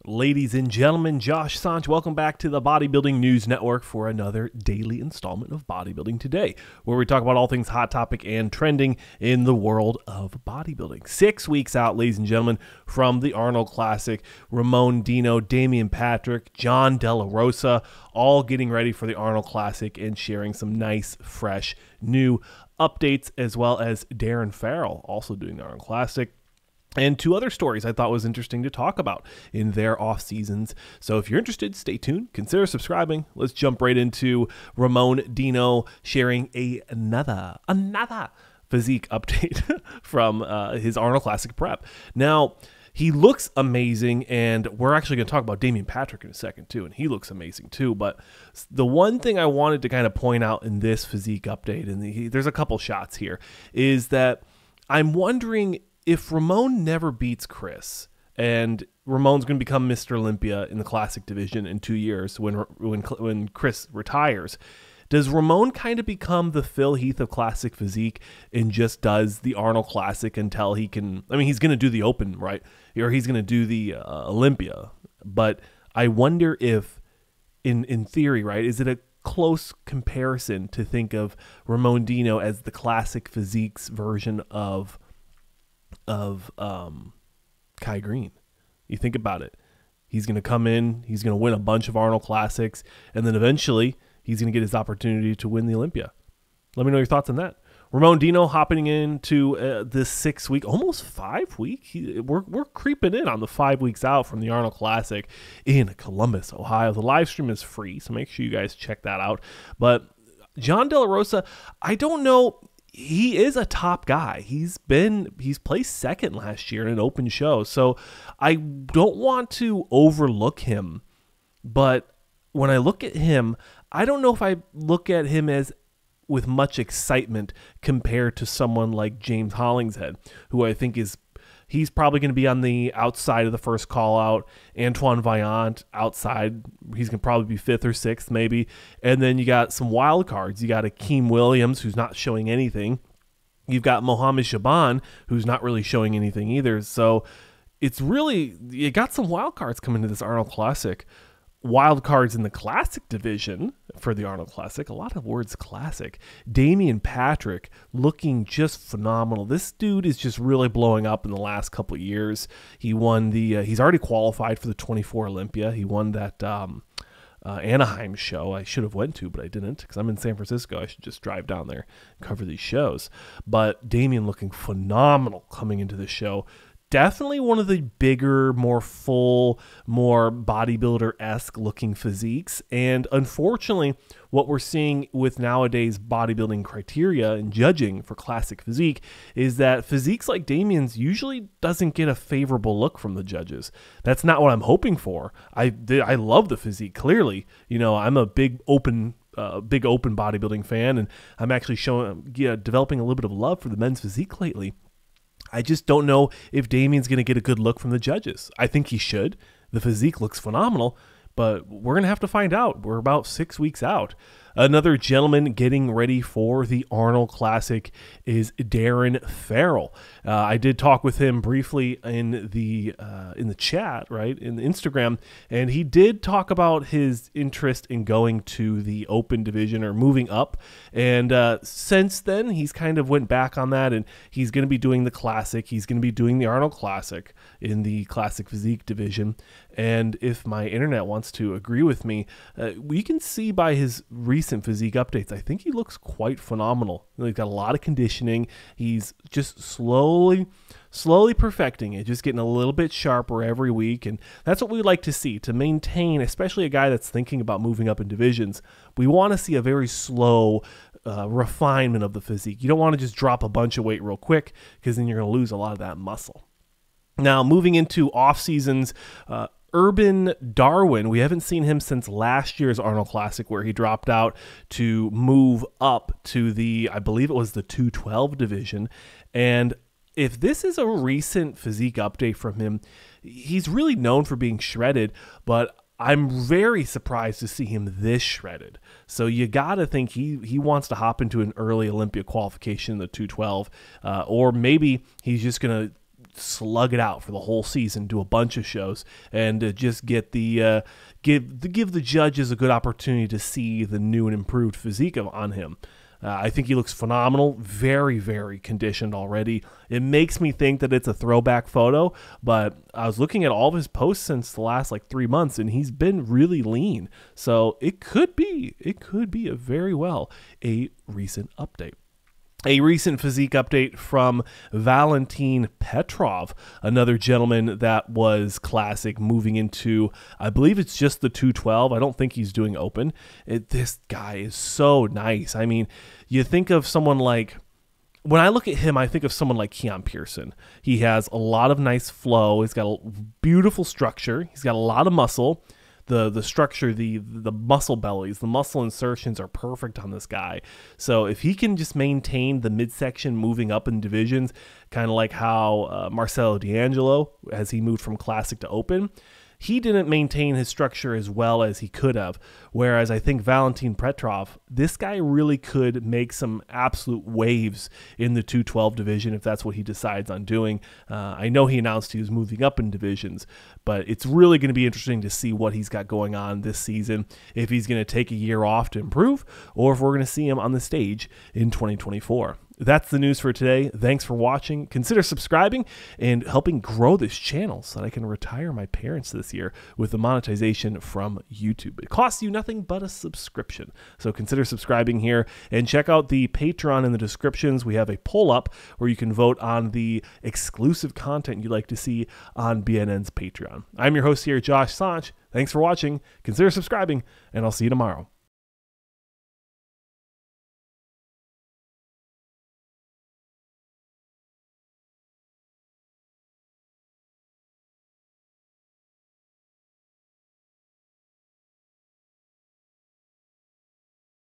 Ladies and gentlemen, Josh Sanch, welcome back to the Bodybuilding News Network for another daily installment of Bodybuilding Today, where we talk about all things hot topic and trending in the world of bodybuilding. 6 weeks out, ladies and gentlemen, from the Arnold Classic, Ramon Dino, Damienpatrick, Jon Delarosa, all getting ready for the Arnold Classic and sharing some nice, fresh, new updates, as well as Darren Farrell also doing the Arnold Classic. And 2 other stories I thought was interesting to talk about in their off seasons. So if you're interested, stay tuned. Consider subscribing. Let's jump right into Ramon Dino sharing another physique update from his Arnold Classic prep. Now, he looks amazing, and we're actually going to talk about Damienpatrick in a second too, and he looks amazing too. But the one thing I wanted to kind of point out in this physique update, and there's a couple shots here, is that I'm wondering if Ramon never beats Chris, and Ramon's going to become Mr. Olympia in the Classic division in 2 years when Chris retires, does Ramon kind of become the Phil Heath of Classic physique and just does the Arnold Classic until he can? I mean, he's going to do the Open, right? Or he's going to do the Olympia. But I wonder if, in theory, right, is it a close comparison to think of Ramon Dino as the Classic physique's version of Kai Green? You think about it. He's going to come in, he's going to win a bunch of Arnold Classics, and then eventually he's going to get his opportunity to win the Olympia. Let me know your thoughts on that. Ramon Dino hopping into this 6 week, almost 5 week. We're creeping in on the 5 weeks out from the Arnold Classic in Columbus, Ohio. The live stream is free, so make sure you guys check that out. But Jon Delarosa, I don't know. He is a top guy. He's placed second last year in an open show. So I don't want to overlook him. But when I look at him, I don't know if I look at him as with much excitement compared to someone like James Hollingshead, who I think he's probably going to be on the outside of the first call out. Antoine Vaillant outside. He's going to probably be 5th or 6th maybe. And then you got some wild cards. You got Akeem Williams, who's not showing anything. You've got Mohammed Shaban, who's not really showing anything either. So it's really, you got some wild cards coming to this Arnold Classic. Wild cards in the Classic division for the Arnold Classic. A lot of words Classic. Damienpatrick looking just phenomenal. This dude is just really blowing up in the last couple of years. He won he's already qualified for the 24 Olympia. He won that Anaheim show I should have went to, but I didn't because I'm in San Francisco. I should just drive down there and cover these shows. But Damien looking phenomenal coming into the show. Definitely one of the bigger, more full, more bodybuilder-esque looking physiques. And unfortunately, what we're seeing with nowadays bodybuilding criteria and judging for Classic physique is that physiques like Damien's usually doesn't get a favorable look from the judges. That's not what I'm hoping for. I love the physique, clearly. You know, I'm a big open bodybuilding fan, and I'm actually developing a little bit of love for the men's physique lately. I just don't know if Damien's going to get a good look from the judges. I think he should. The physique looks phenomenal, but we're going to have to find out. We're about 6 weeks out. Another gentleman getting ready for the Arnold Classic is Darren Farrell. I did talk with him briefly in the chat, right, in the Instagram, and he did talk about his interest in going to the Open division or moving up. And since then, he's kind of went back on that, and he's going to be doing the Classic. He's going to be doing the Arnold Classic in the Classic Physique division. And if my internet wants to agree with me, we can see by his recent physique updates, I think he looks quite phenomenal. He's got a lot of conditioning. He's just slowly perfecting it, just getting a little bit sharper every week. And that's what we like to see, to maintain, especially a guy that's thinking about moving up in divisions. We want to see a very slow refinement of the physique. You don't want to just drop a bunch of weight real quick, because then you're going to lose a lot of that muscle. Now, moving into off seasons, Urban Darwin, we haven't seen him since last year's Arnold Classic, where he dropped out to move up to I believe it was the 212 division. And if this is a recent physique update from him, he's really known for being shredded, but I'm very surprised to see him this shredded. So you got to think he wants to hop into an early Olympia qualification in the 212, or maybe he's just going to slug it out for the whole season, do a bunch of shows, and just get the give the judges a good opportunity to see the new and improved physique on him. I think he looks phenomenal, very, very conditioned already. It makes me think that it's a throwback photo, but I was looking at all of his posts since the last 3 months, and he's been really lean. So it could be a very well a recent update. A recent physique update from Valentin Petrov, another gentleman that was classic, moving into, I believe it's just the 212. I don't think he's doing open. This guy is so nice. I mean, you think of someone like, when I look at him, I think of someone like Keon Pearson. He has a lot of nice flow. He's got a beautiful structure. He's got a lot of muscle. The structure, the muscle bellies, the muscle insertions are perfect on this guy. So if he can just maintain the midsection moving up in divisions, kind of like how Marcelo D'Angelo, as he moved from classic to open, he didn't maintain his structure as well as he could have. Whereas I think Valentin Petrov, this guy really could make some absolute waves in the 212 division if that's what he decides on doing. I know he announced he was moving up in divisions, but it's really going to be interesting to see what he's got going on this season, if he's going to take a year off to improve, or if we're going to see him on the stage in 2024. That's the news for today. Thanks for watching. Consider subscribing and helping grow this channel so that I can retire my parents this year with the monetization from YouTube. It costs you nothing but a subscription. So consider subscribing here and check out the Patreon in the descriptions. We have a poll up where you can vote on the exclusive content you'd like to see on BNN's Patreon. I'm your host here, Josh Sanch. Thanks for watching. Consider subscribing, and I'll see you tomorrow.